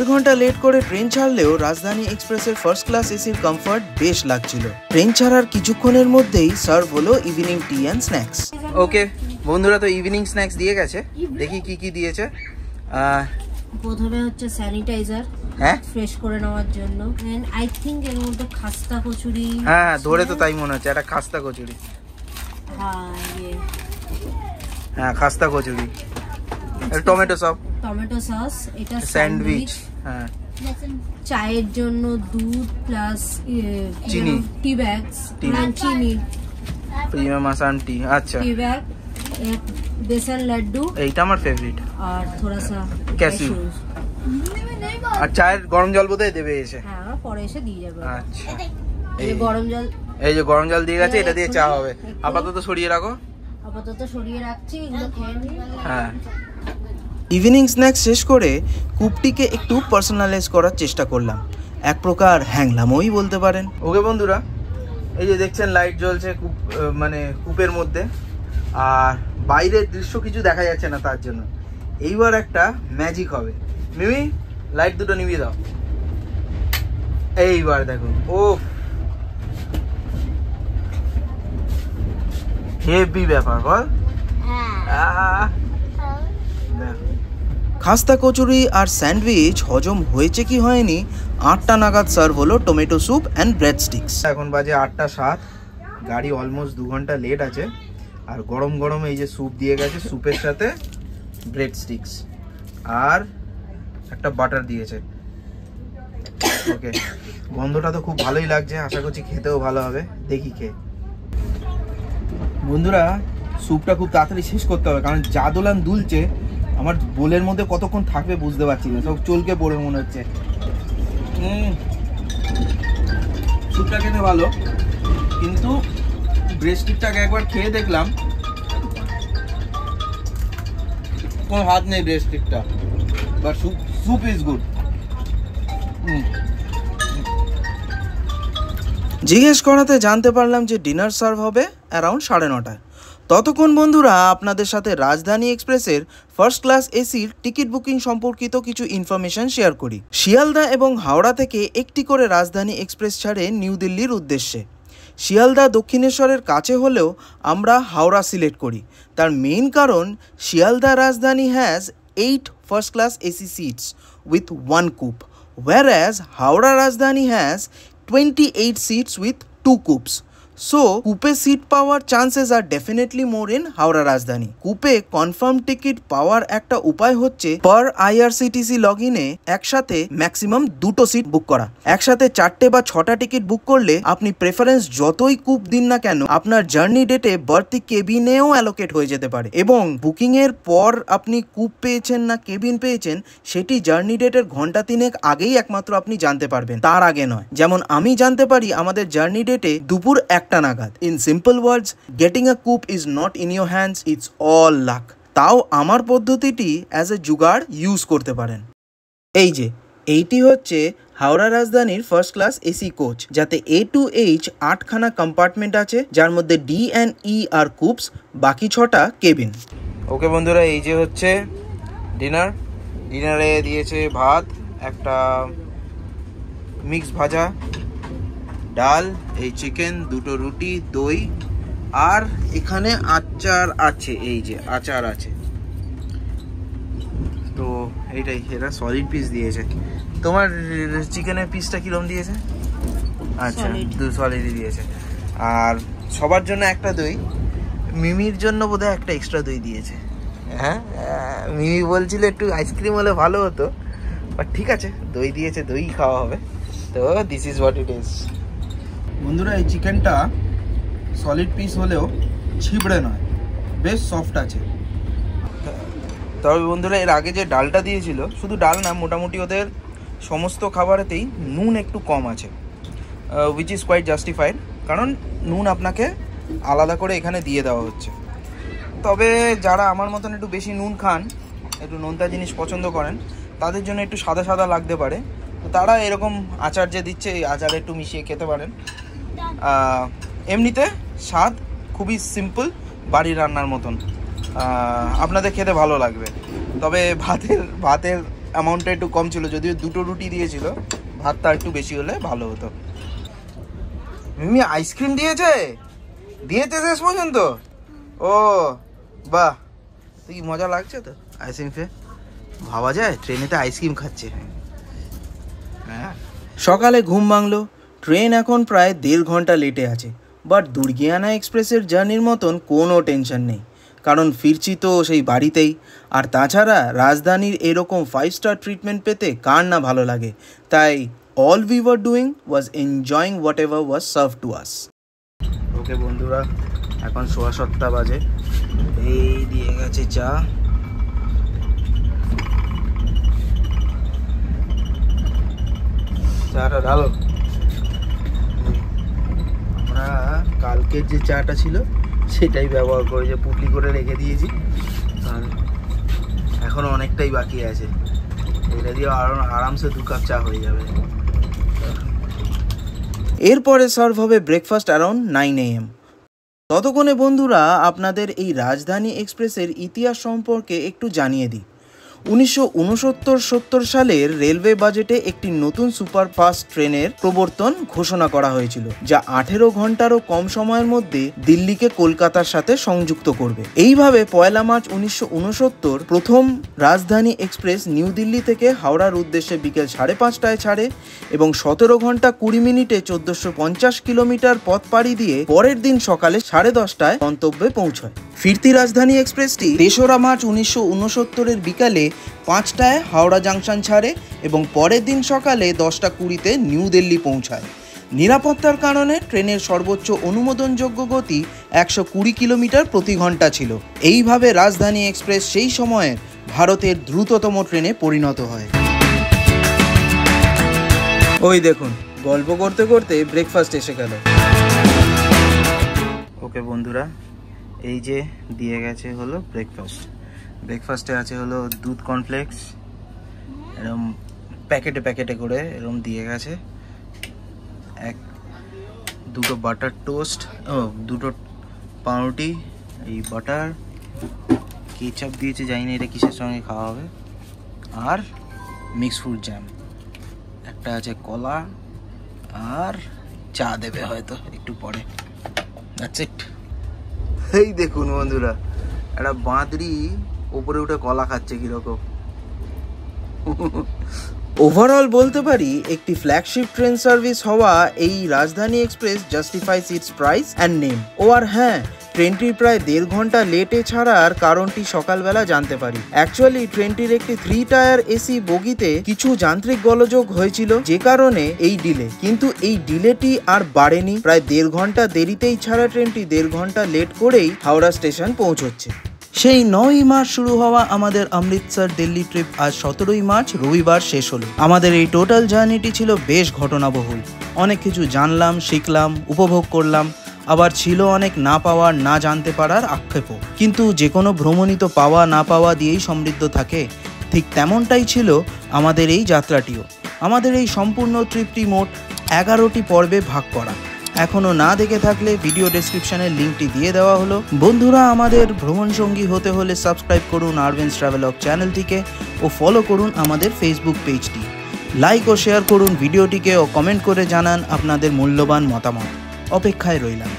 1.5 ঘন্টা লেট করে ট্রেন ছাড়লেও রাজধানী এক্সপ্রেসের ফার্স্ট ক্লাস এসির কমফর্ট বেশ লাগছিল। ট্রেন ছাড়ার কিছুক্ষণের মধ্যেই সার্ভ হলো ইভিনিং টি অ্যান্ড স্ন্যাক্স। ওকে বন্ধুরা, তো ইভিনিং স্ন্যাক্স দিয়ে গেছে, দেখি কি কি দিয়েছে। প্রথমে হচ্ছে স্যানিটাইজার, হ্যাঁ, ফ্রেশ করে নেওয়ার জন্য। এন্ড আই থিংক এর মধ্যে খাস্তা কচুরি। হ্যাঁ, ধরে তো তাই মনে হচ্ছে, এটা খাস্তা কচুরি। হ্যাঁ, খাস্তা কচুরি। টমেটো সস, এটা স্যান্ডউইচ। হ্যাঁ, চায়ের জন্য দুধ প্লাস চিনি, টি ব্যাগস, চিনি, প্রিমিয়াম আসাম টি। আচ্ছা, টি ব্যাগ, এক বেসন লাড্ডু, এইটা আমার ফেভারিট, আর থোড়া সা ক্যাশিউ। আর চায়ের গরম জল বোধহয় দেবে এসে। হ্যাঁ, পরে এসে দিয়ে যাবে। আচ্ছা, এই গরম জল, এই যে গরম জল দিয়ে গেছে, এটা দিয়ে চা হবে। আপাতত সরিয়ে রাখো। আপাতত সরিয়ে রাখছি, এগুলো খেয়ে নিই। হ্যাঁ, ইভিনিং স্ন্যাক্স শেষ করে কূপটিকে একটু পার্সোনালাইজ করার চেষ্টা করলাম, এক প্রকার হ্যাংলামই বলতে পারেন। ওকে বন্ধুরা, এই যে দেখছেন লাইট জ্বলছে কূপ, মানে কূপের মধ্যে, আর বাইরের দৃশ্য কিছু দেখা যাচ্ছে না, তার জন্য এইবার একটা ম্যাজিক হবে। মিমি, লাইট দুটো নিভিয়ে দাও। এইবার দেখো, ও হেভি ব্যাপার, বল। খাস্তা কচুরি আর স্যান্ডউইচ হজম হয়েছে কি হয়নি, 8টা নাগাদ সার্ভ হলো tomato soup and bread sticks. এখন বাজে 8টা 7, গাড়ি অলমোস্ট 2 ঘন্টা লেট আছে। আর গরম গরম এই যে স্যুপ দিয়ে গেছে, স্যুপের সাথে ব্রেড স্টিক্স আর একটা বাটার দিয়েছে। ওকে, গন্ধটা তো খুব ভালোই লাগছে, আশা করছি খেতেও ভালো হবে। দেখি খেয়ে। বন্ধুরা, স্যুপটা খুব তাড়াতাড়ি শেষ করতে হবে, কারণ যা দোলান দুলছে, আমার বোলের মধ্যে কতক্ষণ থাকবে বুঝতে পারছি না, সব চলকে পড়ে মনে হচ্ছে। স্যুপটা খেতে ভালো, কিন্তু ব্রেড স্টিকটাকে একবার খেয়ে দেখলাম, কোনো হাত নেই ব্রেড স্টিকটা, বাট স্যুপ ইজ গুড। জিজ্ঞেস করাতে জানতে পারলাম যে ডিনার সার্ভ হবে অ্যারাউন্ড 9:30। ততক্ষণ বন্ধুরা আপনাদের সাথে রাজধানী এক্সপ্রেসের ফার্স্ট ক্লাস এসির টিকিট বুকিং সম্পর্কিত কিছু ইনফরমেশন শেয়ার করি। শিয়ালদা এবং হাওড়া থেকে একটি করে রাজধানী এক্সপ্রেস ছাড়ে নিউ দিল্লির উদ্দেশ্যে। শিয়ালদা দক্ষিণেশ্বরের কাছে হলেও আমরা হাওড়া সিলেক্ট করি। তার মেইন কারণ, Sealdah Rajdhani has 8 first class AC seats with 1 coupe, whereas Howrah Rajdhani has 28 seats with 2 coops. So, coupe seat power chances are definitely more in Howrah Rajdhani. Coupe confirm ticket পাওয়ার একটা উপায় হচ্ছে per IRCTC লগইনে একসাথে maximum 2টো seat book করা। একসাথে 4টে বা 6টা ticket book করলে আপনি প্রেফারেন্স যতই কুপ দিন না কেন, আপনার জার্নি ডেটে বার্থ কেবিনেও অ্যালোকেট হয়ে যেতে পারে, এবং বুকিং এর পর আপনি কুপ পেয়েছেন না কেবিন পেয়েছেন সেটি জার্নি ডেটের ঘন্টা 3 আগেই একমাত্র আপনি জানতে পারবেন, তার আগে নয়। যেমন আমি জানতে পারি আমাদের জার্নি ডেটে দুপুর 1টা নাগাদ। In simple words, getting a coop is not in your hands, it's all lakh. তাও আমার পদ্ধতিটি অ্যাজ এ জুগাড় ইউজ করতে পারেন। এই যে এইটি হচ্ছে হাওড়া রাজধানীর ফার্স্ট ক্লাস এসি কোচ, যাতে A to H 8খানা কম্পার্টমেন্ট আছে, যার মধ্যে D and E আর কুপস, বাকি 6টা কেবিন। ওকে বন্ধুরা, এই যে হচ্ছে ডিনারে দিয়েছে ভাত, একটা মিক্স ভাজা, ডাল, এই চিকেন, 2টো রুটি, দই, আর এখানে আচার আছে। এই যে আচার আছে, তো এইটাই, এরা সলিড পিস দিয়েছে। তোমার চিকেনের পিসটা কিরম দিয়েছে? আচ্ছা, 2 সলিডই দিয়েছে। আর সবার জন্য একটা দই, মিমির জন্য বোধহয় একটা এক্সট্রা দই দিয়েছে। হ্যাঁ, মিমি বলছিল একটু আইসক্রিম হলে ভালো হতো, বাট ঠিক আছে, দই দিয়েছে, দই খাওয়া হবে। তো this is what it is. বন্ধুরা, এই চিকেনটা সলিড পিস হলেও ছিবড়ে নয়, বেশ সফট আছে। তবে বন্ধুরা, এর আগে যে ডালটা দিয়েছিল, শুধু ডাল না, মোটামুটি ওদের সমস্ত খাবারেতেই নুন একটু কম আছে, উইচ ইজ কোয়াইট জাস্টিফাইড, কারণ নুন আপনাকে আলাদা করে এখানে দিয়ে দেওয়া হচ্ছে। তবে যারা আমার মতন একটু বেশি নুন খান, একটু নোনতা জিনিস পছন্দ করেন, তাদের জন্য একটু সাদা সাদা লাগতে পারে, তো তারা এরকম আচার যে দিচ্ছে, এই আচারে একটু মিশিয়ে খেতে পারেন। এমনিতে স্বাদ খুবই সিম্পল, বাড়ির রান্নার মতন, আপনাদের খেতে ভালো লাগবে। তবে ভাতের অ্যামাউন্টটা একটু কম ছিল, যদিও 2টো রুটি দিয়েছিল, ভাতটা একটু বেশি হলে ভালো হতো। মিমি আইসক্রিম দিয়েছে শেষ পর্যন্ত? ও বাহ, তুই মজা লাগছে তো আইসক্রিম খেয়ে? ভাবা যায় ট্রেনেতে আইসক্রিম খাচ্ছে। হ্যাঁ, সকালে ঘুম ভাঙলো। ট্রেন এখন প্রায় 1.5 ঘন্টা লেটে আছে, বাট দুর্গিয়ানা এক্সপ্রেসের জার্নির মতন কোনো টেনশন নেই, কারণ ফিরছি তো সেই বাড়িতেই। আর তাছাড়া রাজধানীর এরকম 5 স্টার ট্রিটমেন্ট পেতে কার না ভালো লাগে। তাই all we were doing was enjoying whatever was served to us. ওকে বন্ধুরা, এখন 7:15 বাজে। এই দিয়ে গেছে চা। চাটা ঢালো। আমরা কালকের যে চাটা ছিল সেটাই ব্যবহার করে যে পুটলি করে রেখে দিয়েছি, আর এখনো অনেকটাই বাকি আছে। এটা দিয়ে আরামসে 2 কাপ চা হয়ে যাবে। এরপরে সার্ভ হবে ব্রেকফাস্ট অ্যারাউন্ড 9 AM। ততক্ষণে বন্ধুরা আপনাদের এই রাজধানী এক্সপ্রেসের ইতিহাস সম্পর্কে একটু জানিয়ে দিই। 1969-70 সালের রেলওয়ে বাজেটে একটি নতুন সুপারফাস্ট ট্রেনের প্রবর্তন ঘোষণা করা হয়েছিল, যা 18 ঘন্টারও কম সময়ের মধ্যে দিল্লিকে কলকাতার সাথে সংযুক্ত করবে। এইভাবে 1 মার্চ 1969 প্রথম রাজধানী এক্সপ্রেস নিউ দিল্লি থেকে হাওড়ার উদ্দেশ্যে বিকেল 5:30টায় ছাড়ে এবং 17 ঘন্টা 20 মিনিটে 1450 কিলোমিটার পথ পাড়ি দিয়ে পরের দিন সকালে 10:30টায় গন্তব্যে পৌঁছায়। ফিরতি রাজধানী এক্সপ্রেসটি 3রা মার্চ 1969 বিকালে 5টায় হাওড়া জাংশন ছাড়ে এবং পরের দিন সকালে 10:20তে নিউ দিল্লি পৌঁছায়। নিরাপত্তার কারণে ট্রেনের সর্বোচ্চ অনুমোদনযোগ্য গতি 120 কিলোমিটার প্রতি ঘন্টা ছিল। এইভাবে রাজধানী এক্সপ্রেস সেই সময়ের ভারতের দ্রুততম ট্রেনে পরিণত হয়। ওই দেখুন, গল্প করতে করতে ব্রেকফাস্ট এসে গেল। ওকে বন্ধুরা, এই যে দিয়ে গেছে হলো ব্রেকফাস্টে আছে হলো দুধ কর্নফ্লেক্স, এরকম প্যাকেটে করে এরকম দিয়ে গেছে, 2টো বাটার টোস্ট, 2টো পাউরুটি, এই বাটার, কেচাপ দিয়েছে, জানি না এটা কিসের সঙ্গে খাওয়া হবে, আর মিক্স ফ্রুট জ্যাম, একটা আছে কলা, আর চা দেবে হয়তো একটু পরে। That's it. এই দেখুন বন্ধুরা, একটা বাঁদরি উপরে উঠে কলা খাচ্ছে কিরকম। ওভারঅল বলতে পারি একটি ফ্ল্যাগশিপ ট্রেন সার্ভিস হওয়া এই Rajdhani express justifies its price and name. ও আর হ্যাঁ, ট্রেনটির প্রায় 1.5 ঘন্টা লেটে ছাড়ার কারণটি সকালবেলা জানতে পারি। অ্যাকচুয়ালি ট্রেনটির একটি 3 টায়ার এসি বগিতে কিছু যান্ত্রিক গোলযোগ হয়েছিল, যে কারণে এই ডিলে। কিন্তু এই ডিলেটি আর বাড়েনি, প্রায় 1.5 ঘন্টা দেরিতেই ছাড়া ট্রেনটি 1.5 ঘন্টা লেট করেই হাওড়া স্টেশন পৌঁছচ্ছে। সেই 9ই মার্চ শুরু হওয়া আমাদের অমৃতসর দিল্লি ট্রিপ আজ 17ই মার্চ রবিবার শেষ হলো। আমাদের এই টোটাল জার্নিটি ছিল বেশ ঘটনাবহুল। অনেক কিছু জানলাম, শিখলাম, উপভোগ করলাম, আবার ছিল অনেক না পাওয়ার, না জানতে পারার আক্ষেপও। কিন্তু যে কোনো ভ্রমণই তো পাওয়া না পাওয়া দিয়েই সমৃদ্ধ থাকে, ঠিক তেমনটাই ছিল আমাদের এই যাত্রাটিও। আমাদের এই সম্পূর্ণ ট্রিপটি মোট 11টি পর্বে ভাগ করা। এখনও না দেখে থাকলে ভিডিও ডেসক্রিপশনের লিঙ্কটি দিয়ে দেওয়া হলো। বন্ধুরা, আমাদের ভ্রমণ সঙ্গী হতে হলে সাবস্ক্রাইব করুন আরভিন্স ট্রাভেলগ চ্যানেলটিকে ও ফলো করুন আমাদের ফেসবুক পেজটি। লাইক ও শেয়ার করুন ভিডিওটিকে ও কমেন্ট করে জানান আপনাদের মূল্যবান মতামত। অপেক্ষায় রইলাম।